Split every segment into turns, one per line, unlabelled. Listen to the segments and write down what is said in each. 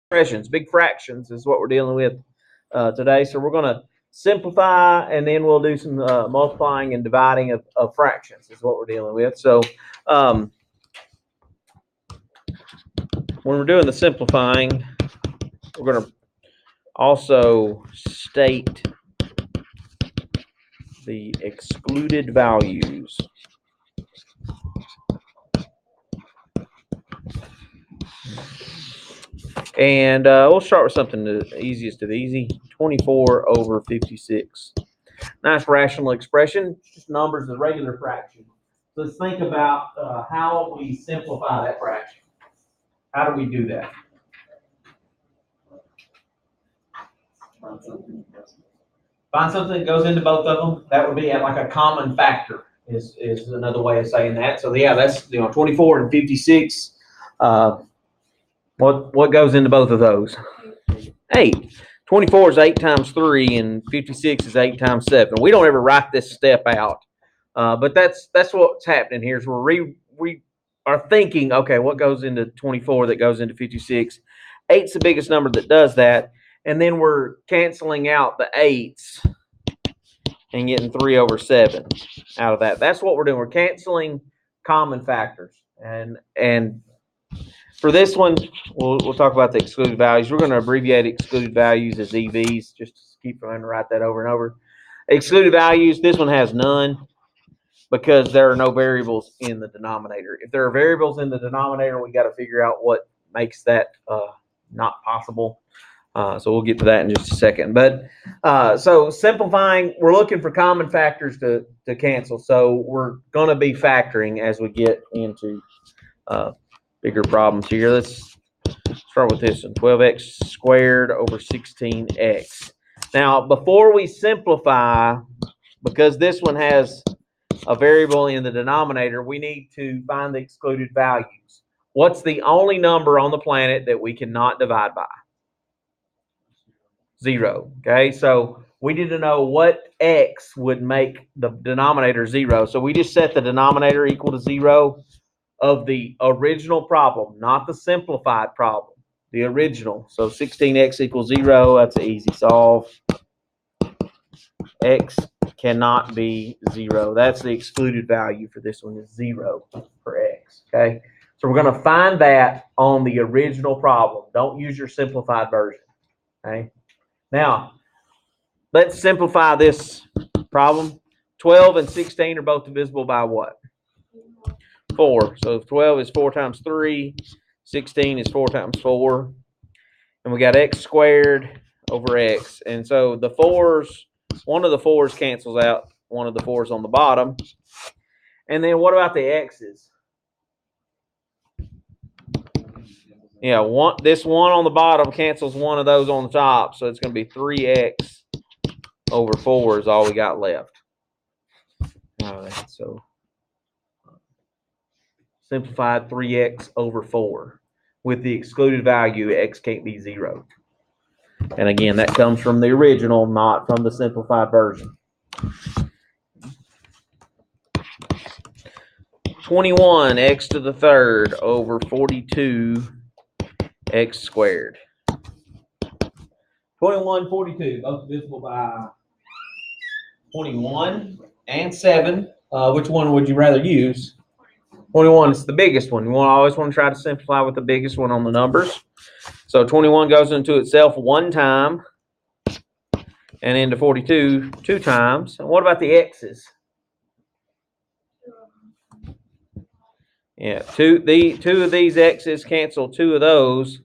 expressions, big fractions is what we're dealing with today. So we're going to simplify, and then we'll do some multiplying and dividing of fractions is what we're dealing with. So when we're doing the simplifying, we're going to also state the excluded values. And we'll start with something the easiest of easy, 24 over 56. Nice rational expression, just numbers as regular fraction. So let's think about how we simplify that fraction. How do we do that? Find something that goes into both of them. That would be like a common factor is another way of saying that. So yeah, that's 24 and 56. What goes into both of those? 8. 24 is 8 times 3, and 56 is 8 times 7. We don't ever write this step out, but that's what's happening here. Is we are thinking, okay, what goes into 24 that goes into 56? 8's the biggest number that does that, and then we're canceling out the 8's and getting 3 over 7 out of that. That's what we're doing. We're canceling common factors, and for this one, we'll talk about the excluded values. We're going to abbreviate excluded values as EVs, just to keep trying to write that over and over. Excluded values, this one has none because there are no variables in the denominator. If there are variables in the denominator, we got to figure out what makes that not possible. So we'll get to that in just a second. But so simplifying, we're looking for common factors to cancel. So we're going to be factoring as we get into bigger problems here. Let's start with this one. 12x squared over 16x. Now, before we simplify, because this one has a variable in the denominator, we need to find the excluded values. What's the only number on the planet that we cannot divide by? 0. Okay, so we need to know what x would make the denominator 0. So we just set the denominator equal to 0 of the original problem, not the simplified problem, the original. So 16x equals 0. That's an easy solve. X cannot be 0. That's the excluded value for this one is 0 for x. Okay, so we're going to find that on the original problem. Don't use your simplified version. Okay, now let's simplify this problem. 12 and 16 are both divisible by what? 4. So 12 is 4 times 3. 16 is 4 times 4. And we got x squared over x. And so the 4s, one of the 4s cancels out one of the 4s on the bottom. And then what about the x's? Yeah, this 1 on the bottom cancels one of those on the top. So it's going to be 3x over 4 is all we got left. All right, so simplified 3x over 4. With the excluded value, x can't be 0. And again, that comes from the original, not from the simplified version. 21 x to the third over 42 x squared. 21, 42, both divisible by 21 and 7. Which one would you rather use? 21 is the biggest one. You always want to try to simplify with the biggest one on the numbers. So 21 goes into itself 1 time, and into 42 2 times. And what about the x's? Yeah, two of these x's cancel 2 of those.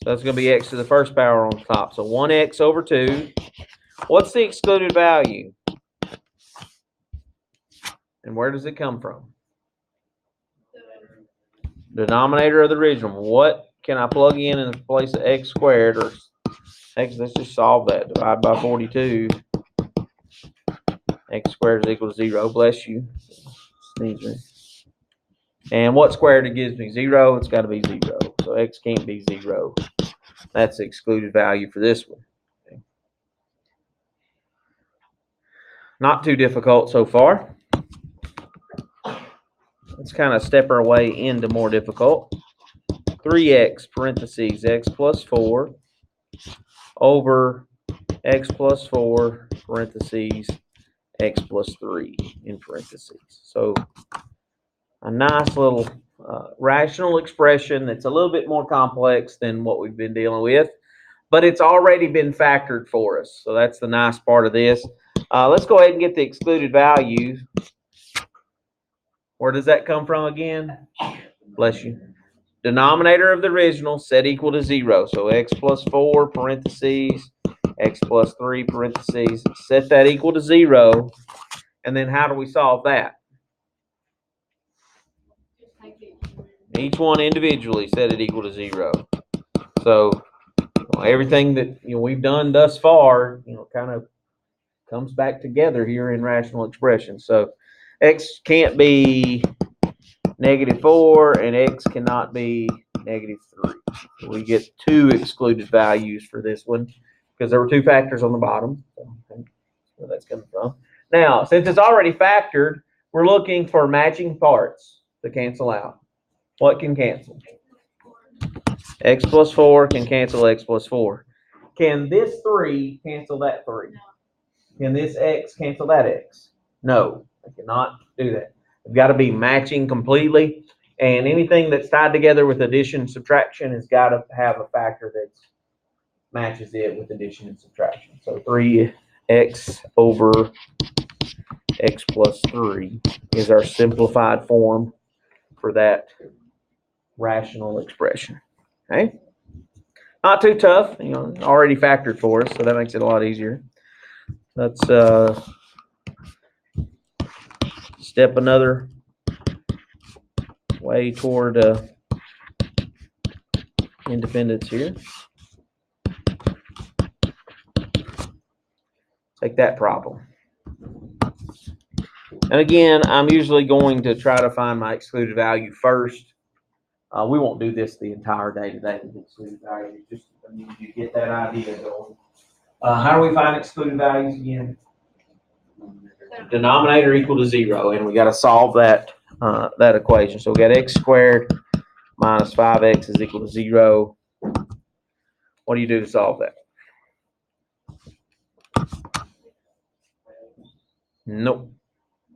So that's going to be x to the first power on top. So 1x over 2. What's the excluded value? And where does it come from? Denominator of the original. What can I plug in place of x squared or x? Let's just solve that. Divide by 42. X squared is equal to 0. Bless you. And what squared it gives me? 0. It's got to be 0. So x can't be 0. That's the excluded value for this one. Okay. Not too difficult so far. Let's kind of step our way into more difficult. 3x parentheses x plus 4 over x plus 4 parentheses x plus 3 in parentheses. So a nice little rational expression that's a little bit more complex than what we've been dealing with, but it's already been factored for us. So that's the nice part of this. Let's go ahead and get the excluded value. Where does that come from again? Bless you. Denominator of the original set equal to 0. So x plus 4 parentheses x plus 3 parentheses. Set that equal to 0. And then how do we solve that? Each one individually set it equal to 0. So everything that we've done thus far, kind of comes back together here in rational expression. So x can't be -4 and x cannot be -3. So we get 2 excluded values for this one because there were 2 factors on the bottom. So that's where that's coming from. Now, since it's already factored, we're looking for matching parts to cancel out. What can cancel? X plus 4 can cancel x plus 4. Can this 3 cancel that 3? Can this x cancel that x? No, I cannot do that. It's got to be matching completely, and anything that's tied together with addition and subtraction has got to have a factor that matches it with addition and subtraction. So 3x over x plus 3 is our simplified form for that rational expression. Okay, not too tough, already factored for us, so that makes it a lot easier. Let's step another way toward independence here. Take that problem. And again, I'm usually going to try to find my excluded value first. We won't do this the entire day today with excluded value. Just you get that idea going. How do we find excluded values again? Denominator equal to 0, and we got to solve that that equation. So we got x squared minus 5x is equal to 0. What do you do to solve that? Nope,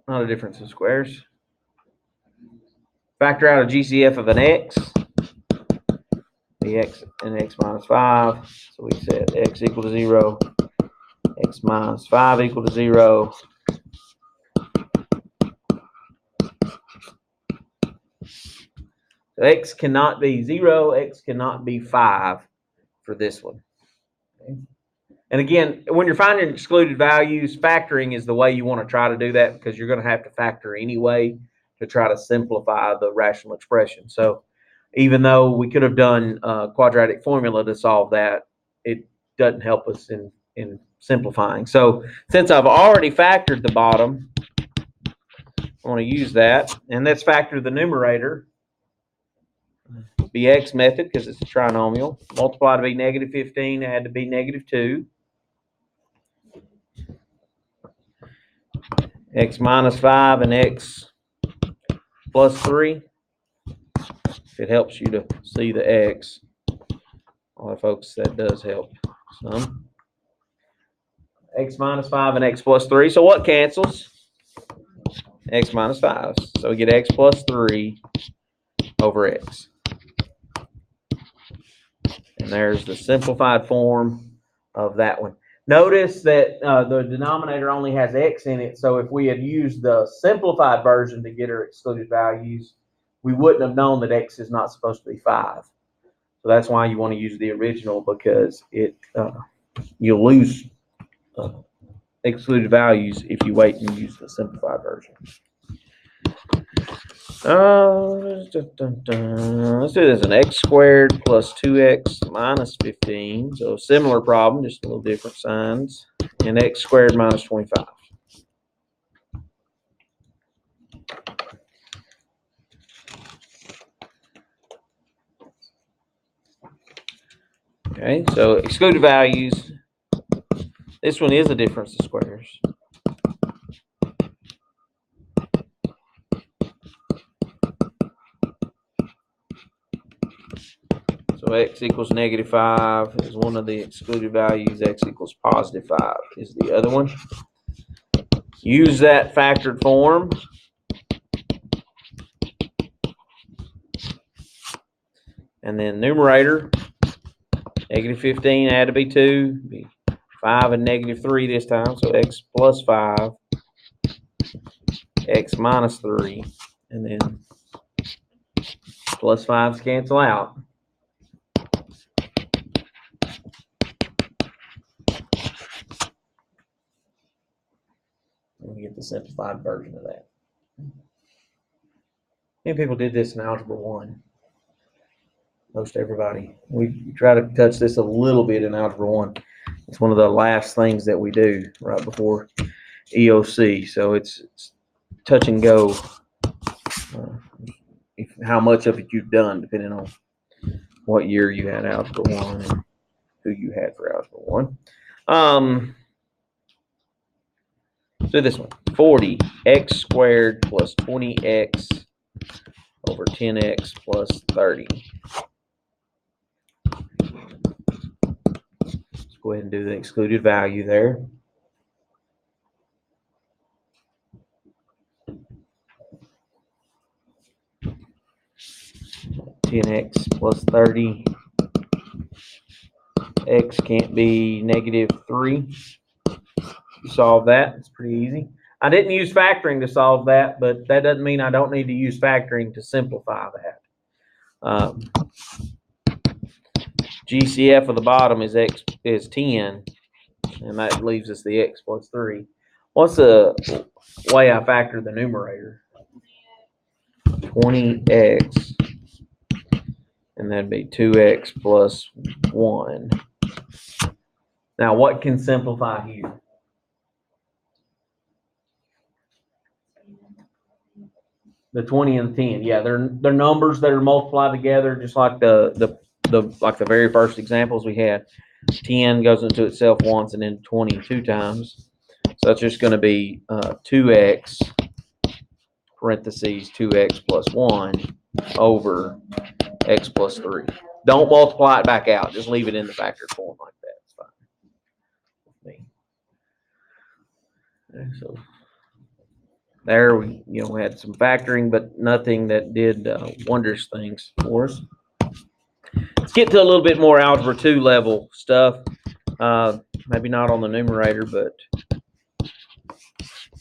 not a difference of squares. Factor out a GCF of an x. The x and x minus 5. So we said x equal to 0, x minus 5 equal to 0. So x cannot be 0, x cannot be 5 for this one. Okay. And again, when you're finding excluded values, factoring is the way you want to try to do that because you're going to have to factor anyway to try to simplify the rational expression. So even though we could have done a quadratic formula to solve that, it doesn't help us in simplifying. So since I've already factored the bottom, I want to use that, and let's factor the numerator. BX method because it's a trinomial. Multiply to be -15, add to be -2. X minus 5 and x plus 3. If it helps you to see the x, well, folks, that does help some. X minus 5 and x plus 3. So what cancels? X minus 5. So we get x plus 3 over x. And there's the simplified form of that one. Notice that the denominator only has x in it, so if we had used the simplified version to get our excluded values, we wouldn't have known that x is not supposed to be 5. So that's why you want to use the original, because you'll lose excluded values if you wait and use the simplified version. Let's do this. An x squared plus 2x minus 15. So similar problem, just a little different signs. And x squared minus 25. Okay, so excluded values. This one is a difference of squares. So x equals -5 is one of the excluded values. X equals +5 is the other one. Use that factored form. And then numerator, -15 add to be 2, be 5 and -3 this time. So x plus 5, x minus 3, and then plus 5's cancel out. And we get the simplified version of that. Many people did this in Algebra 1. Most everybody. We try to touch this a little bit in Algebra 1. It's one of the last things that we do right before EOC. So it's touch and go. How much of it you've done, depending on what year you had Algebra 1 and who you had for Algebra 1. So this one, 40x squared plus 20x over 10x plus 30. Let's go ahead and do the excluded value there. $10x plus 30. X can't be -3. You solve that. It's pretty easy. I didn't use factoring to solve that, but that doesn't mean I don't need to use factoring to simplify that. GCF of the bottom is 10, and that leaves us the x plus 3. What's the way I factor the numerator? 20x, and that'd be 2x plus 1. Now, what can simplify here? The 20 and the 10. Yeah, they're numbers that are multiplied together, just like the very first examples we had. 10 goes into itself once and then 20 2 times. So that's just going to be 2x parentheses 2x plus 1 over x plus 3. Don't multiply it back out. Just leave it in the factored form like that. It's fine. Okay, so there we had some factoring, but nothing that did wondrous things for us. Let's get to a little bit more Algebra 2 level stuff. Maybe not on the numerator, but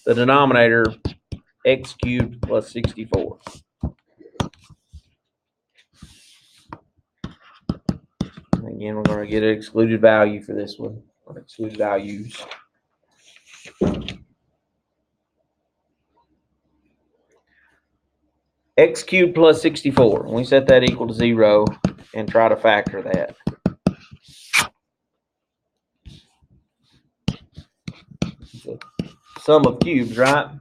the denominator, x cubed plus 64. And again, we're going to get an excluded value for this one, or excluded values. X cubed plus 64. We set that equal to 0 and try to factor that. The sum of cubes, right?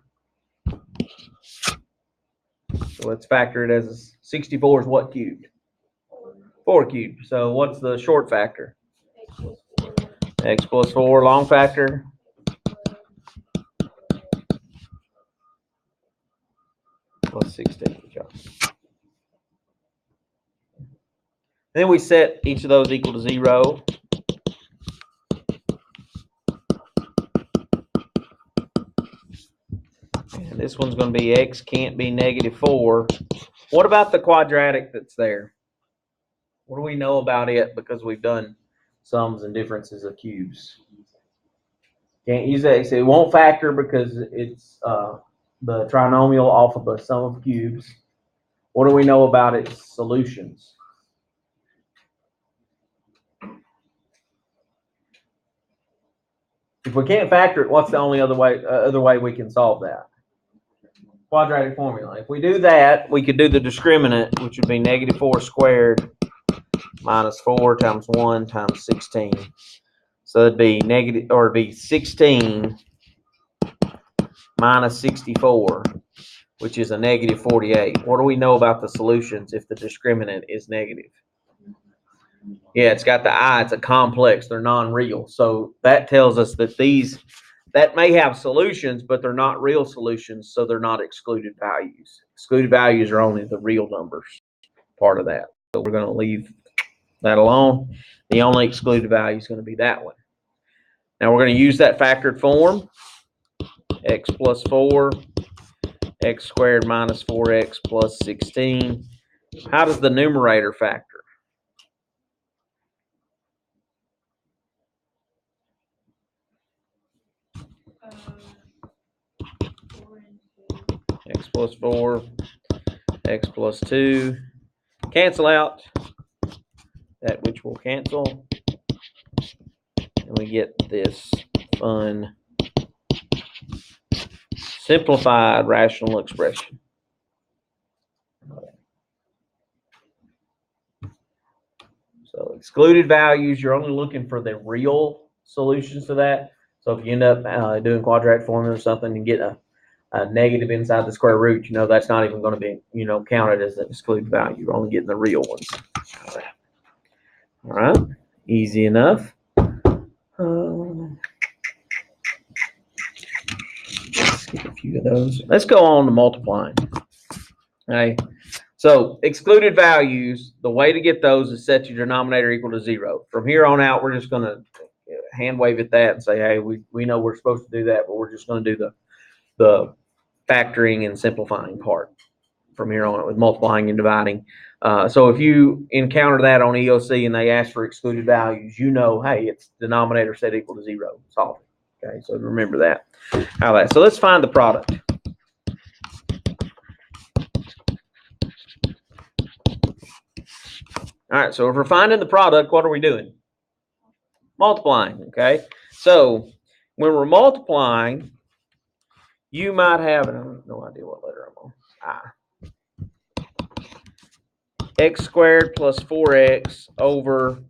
So let's factor it as 64 is what cubed? 4 cubed. So what's the short factor? X plus 4. Long factor? Plus 16. Then we set each of those equal to 0. And this one's going to be x can't be -4. What about the quadratic that's there? What do we know about it because we've done sums and differences of cubes? Can't use that. It won't factor because it's the trinomial off of the sum of cubes. What do we know about its solutions? If we can't factor it, what's the only other way we can solve that? Quadratic formula. If we do that, we could do the discriminant, which would be -4 squared minus 4 times 1 times 16. So it'd be 16 minus 64, which is a -48. What do we know about the solutions if the discriminant is negative? Yeah, it's got the I. It's a complex. They're non-real. So that tells us that that may have solutions, but they're not real solutions, so they're not excluded values. Excluded values are only the real numbers part of that. So we're going to leave that alone. The only excluded value is going to be that one. Now we're going to use that factored form. X plus 4, x squared minus 4x plus 16. How does the numerator factor? X plus 4, x plus 2. Cancel out that which will cancel. And we get this fun simplified rational expression. So excluded values, you're only looking for the real solutions to that. So if you end up doing quadratic formula or something and get a negative inside the square root, you know that's not even going to be, you know, counted as an excluded value. You're only getting the real ones. All right, easy enough. Let's skip a few of those. Let's go on to multiplying. Okay. So excluded values, the way to get those is set your denominator equal to 0. From here on out, we're just going to hand wave at that and say, hey, we know we're supposed to do that, but we're just going to do the factoring and simplifying part from here on with multiplying and dividing. So if you encounter that on EOC and they ask for excluded values, you know, hey, it's denominator set equal to 0. Solve it. Okay, so remember that. How that. So let's find the product. All right, so if we're finding the product, what are we doing? Multiplying, okay? So when we're multiplying, you might have, and I have no idea what letter I'm on, x squared plus 4x over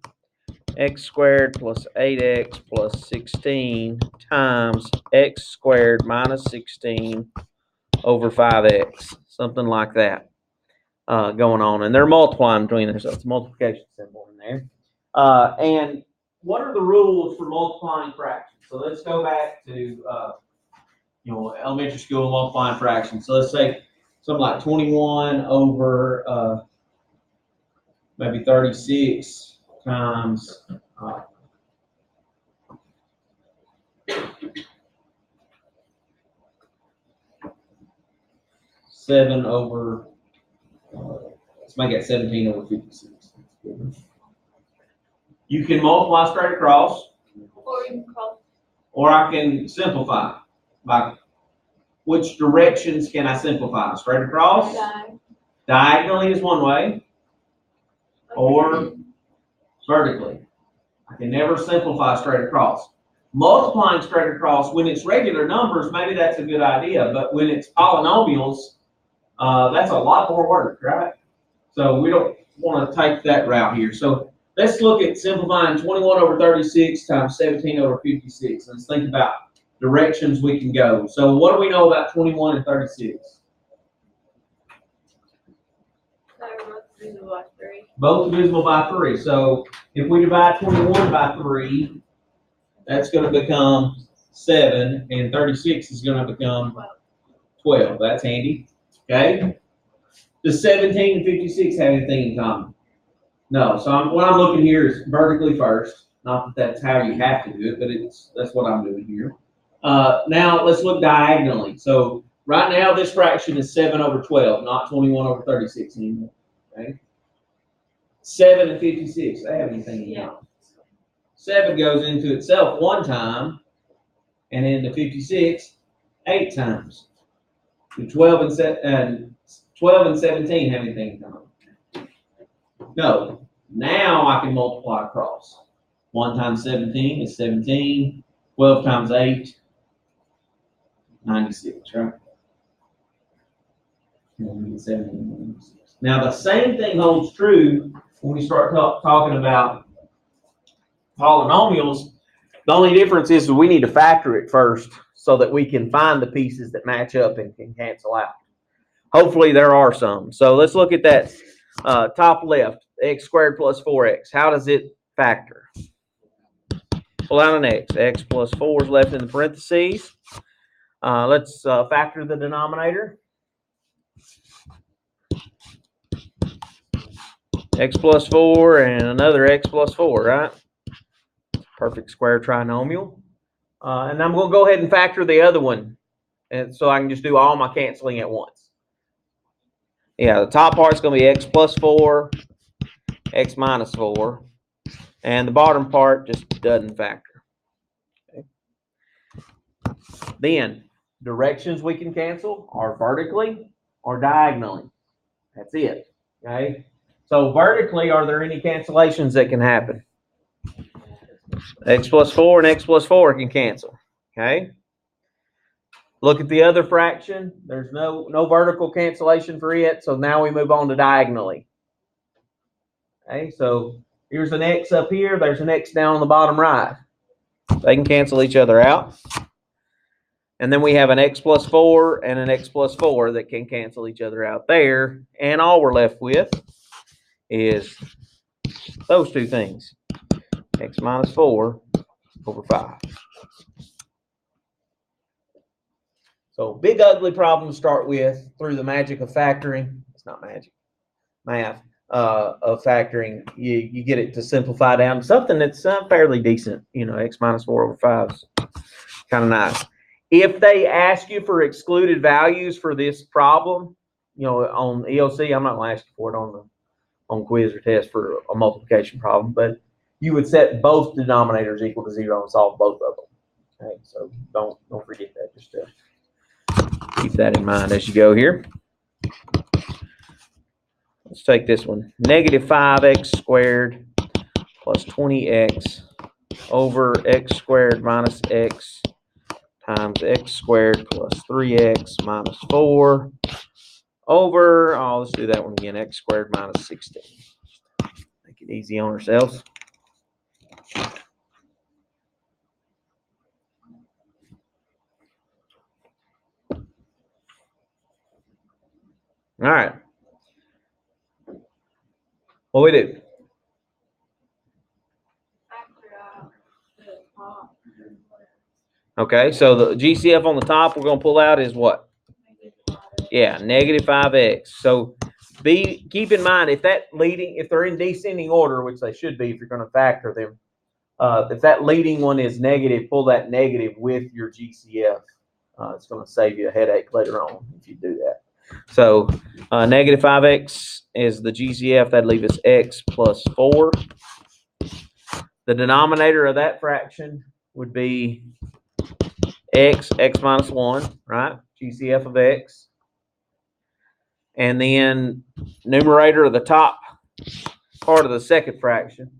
x squared plus 8x plus 16 times x squared minus 16 over 5x, something like that. Going on, and they're multiplying between them, so it's a multiplication symbol in there. And what are the rules for multiplying fractions? So let's go back to you know, elementary school multiplying fractions. So let's say something like 21 over maybe 36 times 7 over. Let's make it 17 over 56. You can multiply straight across, or I can simplify. By which directions can I simplify? Straight across? Diagonally is one way, or vertically. I can never simplify straight across. Multiplying straight across, when it's regular numbers, maybe that's a good idea, but when it's polynomials, that's a lot more work, right? So we don't want to take that route here. So let's look at simplifying 21 over 36 times 17 over 56. Let's think about directions we can go. So what do we know about 21 and 36? Both divisible by 3. So if we divide 21 by 3, that's going to become 7, and 36 is going to become 12. That's handy. Okay? Does 17 and 56 have anything in common? No. So what I'm looking here is vertically first. Not that that's how you have to do it, but that's what I'm doing here. Now let's look diagonally. So right now this fraction is 7 over 12, not 21 over 36 anymore. Okay? 7 and 56, they have anything in common. 7 goes into itself 1 time, and into 56 8 times. So 12 and 17 have anything in common? No. Now I can multiply across. 1 times 17 is 17. 12 times 8, 96, right? Now the same thing holds true when we start talking about polynomials. The only difference is we need to factor it first so that we can find the pieces that match up and can cancel out. Hopefully there are some. So let's look at that top left, x squared plus 4x. How does it factor? Pull out an x. X plus 4 is left in the parentheses. Let's factor the denominator. x plus 4 and another x plus 4, right? Perfect square trinomial. And I'm going to go ahead and factor the other one, and so I can just do all my canceling at once. Yeah, the top part's going to be x plus 4, x minus 4, and the bottom part just doesn't factor. Okay. Then, directions we can cancel are vertically or diagonally. That's it. Okay. So vertically, are there any cancellations that can happen? X plus 4 and x plus 4 can cancel. Okay. Look at the other fraction. There's no vertical cancellation for it. So now we move on to diagonally. Okay. So here's an x up here. There's an x down on the bottom right. They can cancel each other out. And then we have an x plus 4 and an x plus 4 that can cancel each other out there. And all we're left with is those two things. X minus 4 over 5. So big ugly problems start with through the magic of factoring. It's not magic. Math of factoring. You get it to simplify down to something that's fairly decent. You know, x minus 4 over 5 is kind of nice. If they ask you for excluded values for this problem, you know, on EOC, I'm not going to ask you for it on quiz or test for a multiplication problem, but you would set both denominators equal to 0 and solve both of them. Okay, so don't forget that. Just keep that in mind as you go here. Let's take this one. Negative 5x squared plus 20x over x squared minus x times x squared plus 3x minus 4 over, let's do that one again, x squared minus 16. Make it easy on ourselves. All right. What we do? Okay, so the GCF on the top we're going to pull out is what? Yeah, negative 5x. So keep in mind, if they're in descending order, which they should be if you're going to factor them, if that leading one is negative, pull that negative with your GCF. It's going to save you a headache later on if you do that. So negative 5x is the GCF. That'd leave us x plus 4. The denominator of that fraction would be x minus 1, right? GCF of x. And then numerator of the top part of the second fraction,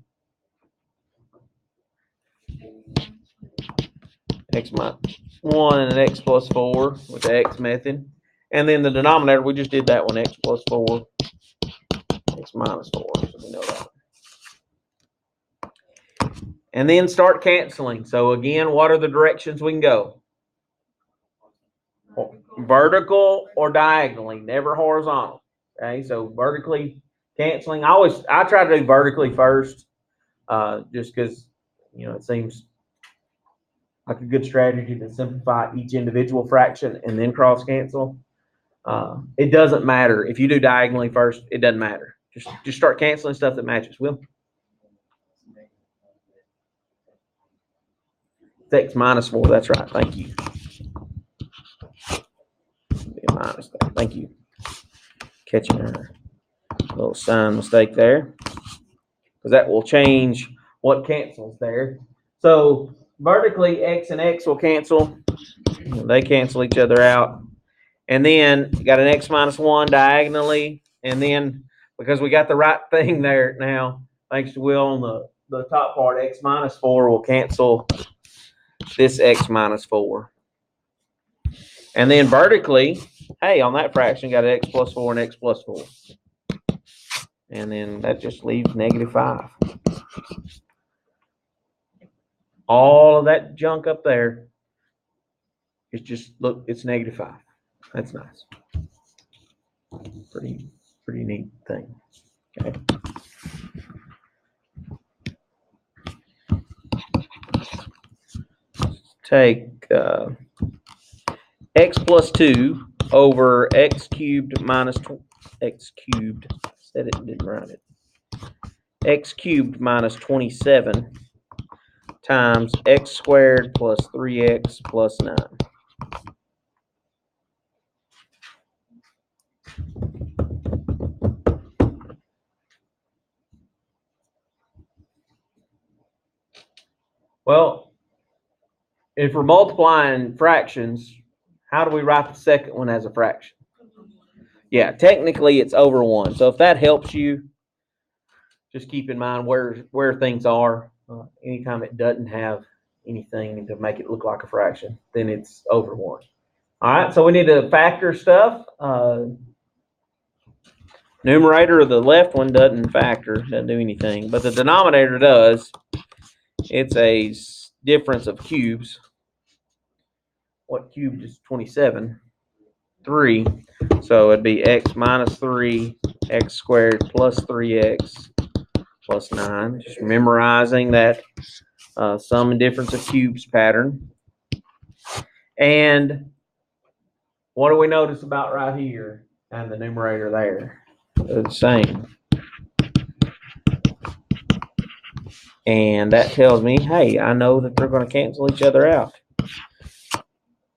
x minus 1 and an x plus 4 with the x method. And then the denominator, we just did that one, x plus 4, x minus 4. So we know that. And then start canceling. So again, what are the directions we can go? Vertical or diagonally, never horizontal. Okay, so vertically canceling. I try to do vertically first, just because it seems like a good strategy to simplify each individual fraction and then cross cancel. It doesn't matter if you do diagonally first. It doesn't matter. Just start canceling stuff that matches. Will. X minus 4. That's right. Thank you. Be a minus there. Thank you. Catching a little sign mistake there, because that will change what cancels there. So vertically, x and x will cancel. They cancel each other out. And then you got an x minus 1 diagonally. And then because we got the right thing there now, thanks to Will on the top part, x minus 4 will cancel this x minus 4. And then vertically, hey, on that fraction, got an x plus 4 and x plus 4. And then that just leaves negative 5. All of that junk up there is just, look, it's negative 5. That's nice. Pretty neat thing. Okay. Take x plus 2 over x cubed minus x cubed. Said it, didn't write it. x cubed minus 27 times x squared plus 3x plus 9. Well, if we're multiplying fractions, how do we write the second one as a fraction? Yeah, technically it's over 1. So if that helps you, just keep in mind where things are. Anytime it doesn't have anything to make it look like a fraction, then it's over 1. All right, so we need to factor stuff. Numerator of the left one doesn't factor, doesn't do anything, but the denominator does. It's a difference of cubes. What cubed is 27? 3. So it'd be x minus 3, x squared plus 3x plus 9. Just memorizing that sum and difference of cubes pattern. And what do we notice about right here and the numerator there? They're the same. And that tells me, hey, I know that they're going to cancel each other out.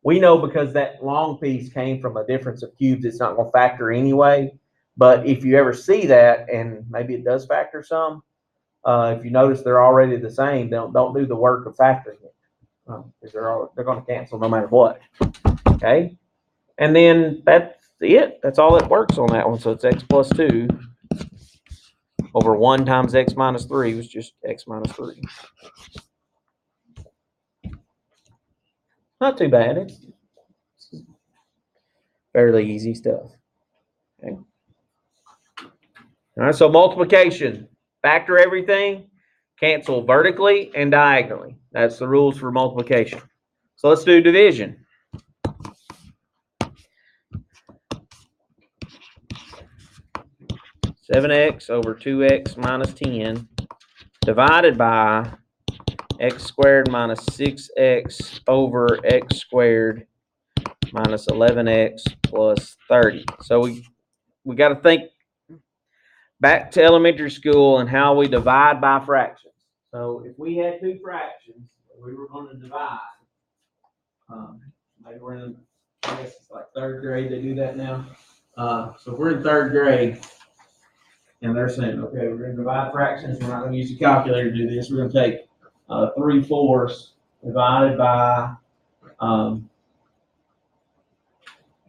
We know because that long piece came from a difference of cubes, it's not going to factor anyway. But if you ever see that, and maybe it does factor some, if you notice they're already the same, don't do the work of factoring it. Because they're going to cancel no matter what. Okay? And then that's it. That's all that works on that one. So it's x plus 2 over 1 times x minus 3 was just x minus 3. Not too bad. It's fairly easy stuff. Okay. All right, so multiplication. Factor everything, cancel vertically and diagonally. That's the rules for multiplication. So let's do division. Seven x over 2x minus 10 divided by x squared minus 6x over x squared minus 11x plus 30. So we got to think back to elementary school and how we divide by fractions. So if we had two fractions, we were going to divide. Maybe we're in, I guess it's like third grade, they do that now. So if we're in third grade and they're saying, okay, we're going to divide fractions, we're not going to use a calculator to do this. We're going to take 3/4 divided by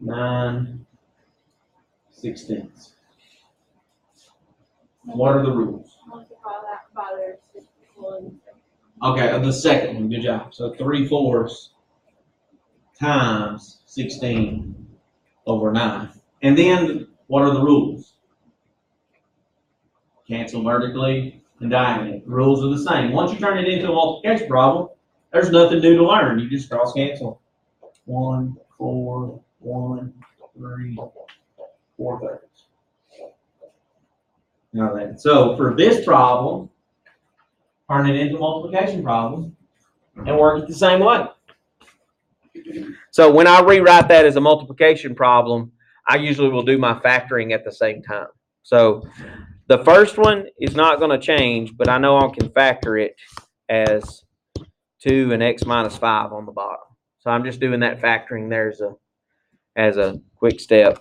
9/16. What are the rules?
Multiply that by their one.
Okay, the second one, good job. So 3/4 times 16 over 9. And then what are the rules? Cancel vertically and diagonally. The rules are the same. Once you turn it into a multiplication problem, there's nothing new to learn. You just cross cancel. 1, 4, 1, 3, 4/3. All right. So for this problem, turn it into a multiplication problem and work it the same way. So when I rewrite that as a multiplication problem, I usually will do my factoring at the same time. So the first one is not going to change, but I know I can factor it as 2 and x minus 5 on the bottom. So I'm just doing that factoring there as a quick step.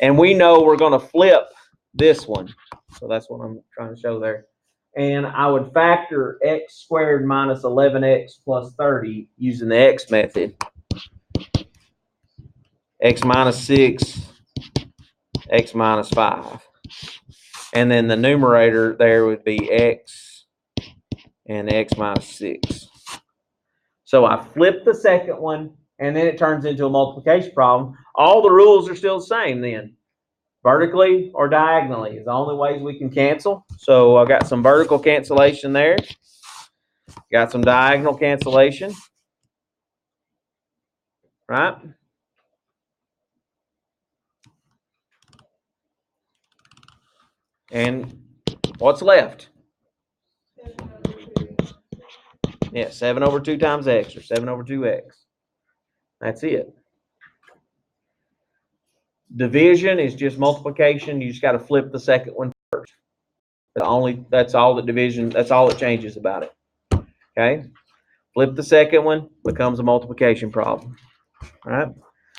And we know we're going to flip this one. So that's what I'm trying to show there. And I would factor x squared minus 11x plus 30 using the x method. X minus 6, x minus 5. And then the numerator there would be x and x minus 6. So I flip the second one, and then it turns into a multiplication problem. All the rules are still the same then. Vertically or diagonally is the only ways we can cancel. So I got some vertical cancellation there. Got some diagonal cancellation. Right? And what's left? Yeah, 7 over 2 times x, or 7 over 2x. That's it. Division is just multiplication. You just got to flip the second one first. That's all that changes about it. Okay? Flip the second one, becomes a multiplication problem. All right?